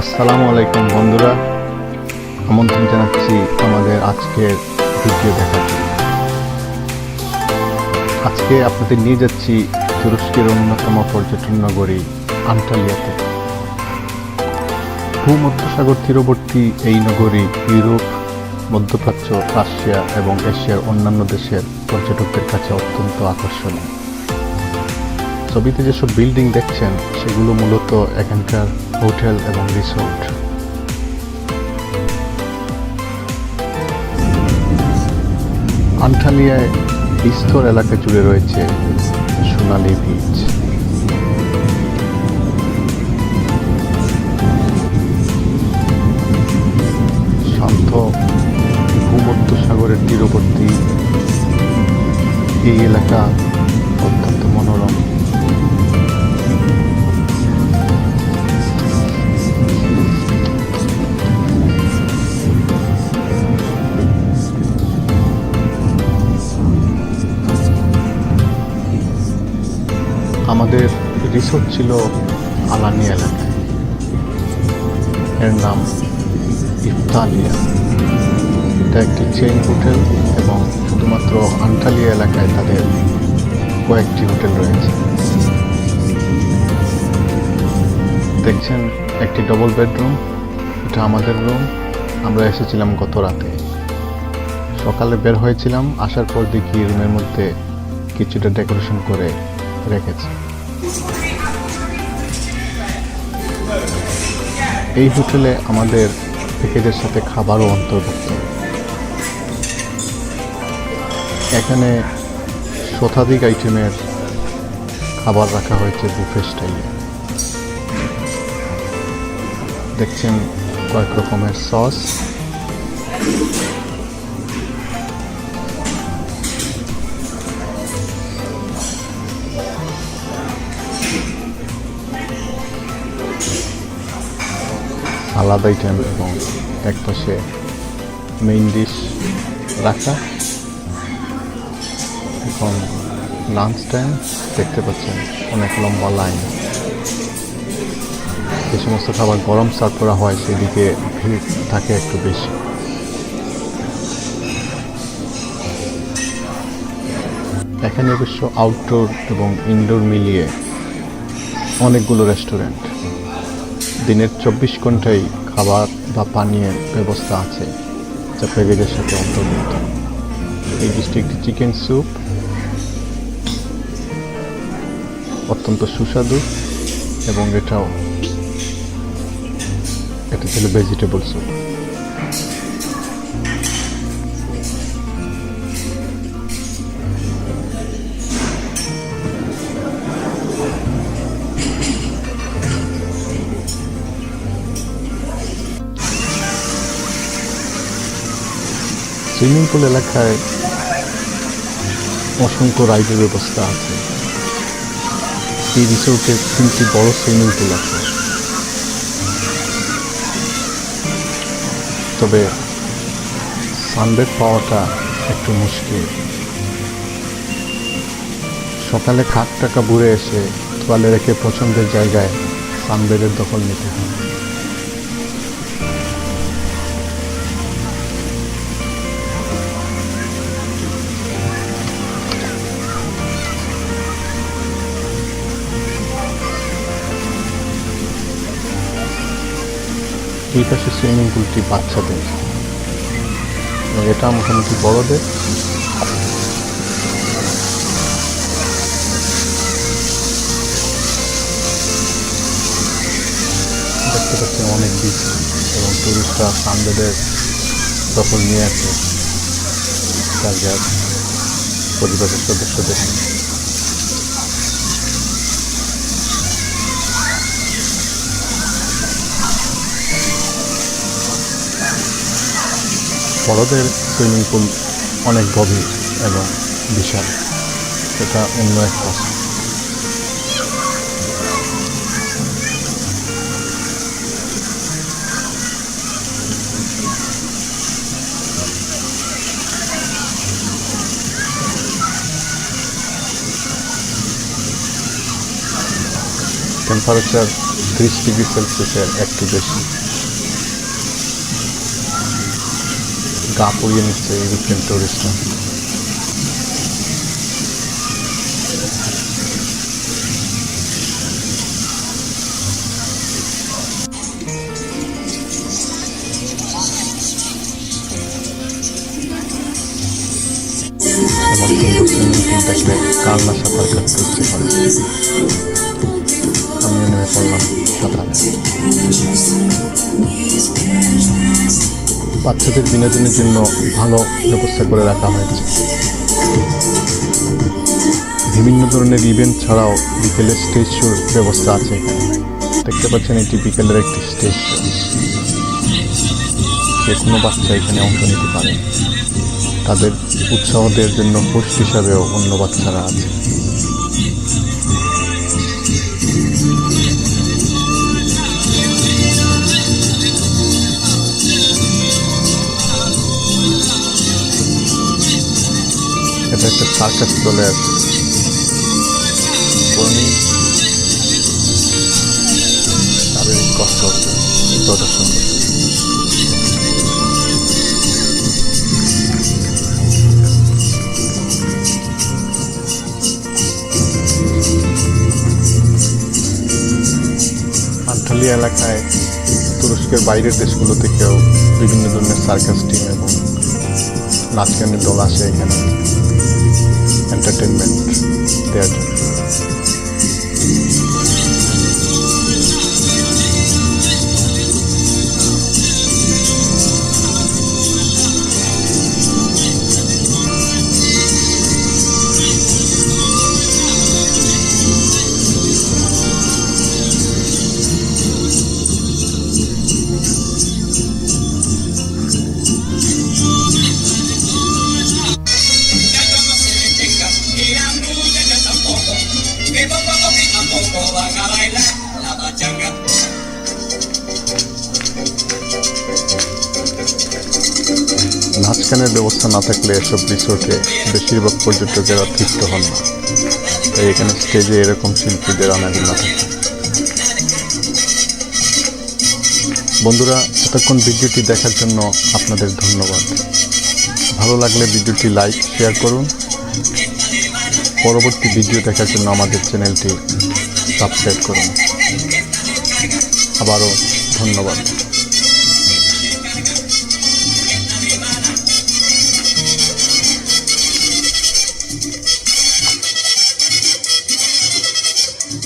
আসসালামু আলাইকুম বন্ধুরা, আমন্ত্রণ জানাচ্ছি আমাদের আজকের ভিডিও দেখার জন্য। আজকে আপনাদের নিয়ে যাচ্ছি তুরস্কের অন্যতম পর্যটন নগরী আন্টালিয়াতে। ভূমধ্যসাগর তীরবর্তী এই নগরী ইউরোপ, মধ্যপ্রাচ্য, রাশিয়া এবং এশিয়ার অন্যান্য দেশের পর্যটকদের কাছে অত্যন্ত আকর্ষণীয়। ছবিতে যেসব বিল্ডিং দেখছেন সেগুলো মূলত এখানকার হোটেল এবং রিসোর্ট। আন্টালিয়ায় বিস্তর এলাকা জুড়ে রয়েছে সোনালী বিচ। শান্ত ভূমধ্যসাগরের তীরবর্তী এই এলাকা অত্যন্ত মনোরম। আমাদের রিসোর্ট ছিল আলানি এলাকায়, এর নাম ইফতালিয়া। এটা একটি চেইন হোটেল এবং শুধুমাত্র আন্টালিয়া এলাকায় তাদের কয়েকটি হোটেল রয়েছে। দেখছেন একটি ডবল বেডরুম, এটা আমাদের রুম। আমরা এসেছিলাম গত রাতে, সকালে বের হয়েছিলাম, আসার পর দেখি রুমের মধ্যে কিছুটা ডেকোরেশন করে রেখেছে। এই হোটেলে আমাদের প্যাকেজের সাথে খাবারও অন্তর্ভুক্ত। এখানে শতাধিক আইটেমের খাবার রাখা হয়েছে বুফে স্টাইলে। দেখছেন কয়েক রকমের সস, সালাদ আইটেম এবং একপাশে মেইন ডিশ রাখা। এখন লাঞ্চ টাইম, দেখতে পাচ্ছেন অনেক লম্বা লাইন। যে সমস্ত খাবার গরম সার্ভ করা হয় সেদিকে ভিড় থাকে একটু বেশি। এখানে অবশ্য আউটডোর এবং ইনডোর মিলিয়ে অনেকগুলো রেস্টুরেন্ট। দিনের 24 ঘন্টায় খাবার বা পানীয়ের ব্যবস্থা আছে, যা প্যাকেজের সাথে অন্তর্ভুক্ত। এই ডিশটি একটি চিকেন স্যুপ, অত্যন্ত সুস্বাদু, এবং এটা ছিল ভেজিটেবল স্যুপ। সুইমিং পুল এলাকায় অসংখ্য রাইডের ব্যবস্থা আছে। এই রিসোর্টে 3টি বড় সুইমিং পুল আছে, তবে সানবেড পাওয়াটা একটু মুশকিল। সকালে খাট টাকা বুড়ে এসে তোয়ালে রেখে পছন্দের জায়গায় সানবেডের দখল নিতে হয়। এই পাশে সুইমিং পুলটি বাচ্চাদের, এটা মোটামুটি বড়দের। দেখতে পাচ্ছেন অনেক বিচ এবং টুরিস্টরা সানবেডের দখল নিয়ে আছে তার যার পরিবারের সদস্যদের। বড়দের সুইমিং পুল অনেক গভীর এবং বিশাল, এটা অন্য এক পাশে। টেম্পারেচার 30°C একটু বেশি। গা পুড়িয়ে নিচ্ছে ইউরোপিয়ান টুরিস্টরা। দেখলে কার না সাঁতার কাটতে ইচ্ছে করে। আমিও নেমে পড়লাম সাঁতারে। বাচ্চাদের বিনোদনের জন্য ভালো ব্যবস্থা করে রাখা হয়েছে। বিভিন্ন ধরনের ইভেন্ট ছাড়াও বিকেলে স্টেজ শোর ব্যবস্থা আছে এখানে। দেখতে পাচ্ছেন এটি বিকেলের একটি স্টেজ শো। যে কোনো বাচ্চা এখানে অংশ নিতে পারে। তাদের উৎসাহ দেওয়ার জন্য হোস্ট হিসাবেও অন্য বাচ্চারা আছে। এটা একটা সার্কাস চলে আসে। শারীরিক কষ্ট হচ্ছে প্রদর্শন করতে। আন্টালিয়া এলাকায় তুরস্কের বাইরের দেশগুলো থেকেও বিভিন্ন ধরনের সার্কাস টিম এবং নাচ গানের দল আসে এখানে এন্টারটেনমেন্ট দেওয়ার জন্য। নাচ গানের ব্যবস্থা না থাকলে এসব রিসোর্টে বেশিরভাগ পর্যটকেরা তৃপ্ত হন না। তাই এখানে স্টেজে এরকম শিল্পীদের আনাগোনা থাকে। বন্ধুরা, এতক্ষণ ভিডিওটি দেখার জন্য আপনাদের ধন্যবাদ। ভালো লাগলে ভিডিওটি লাইক শেয়ার করুন। পরবর্তী ভিডিও দেখার জন্য আমাদের চ্যানেলটি সাবস্ক্রাইব করুন। আবারও ধন্যবাদ।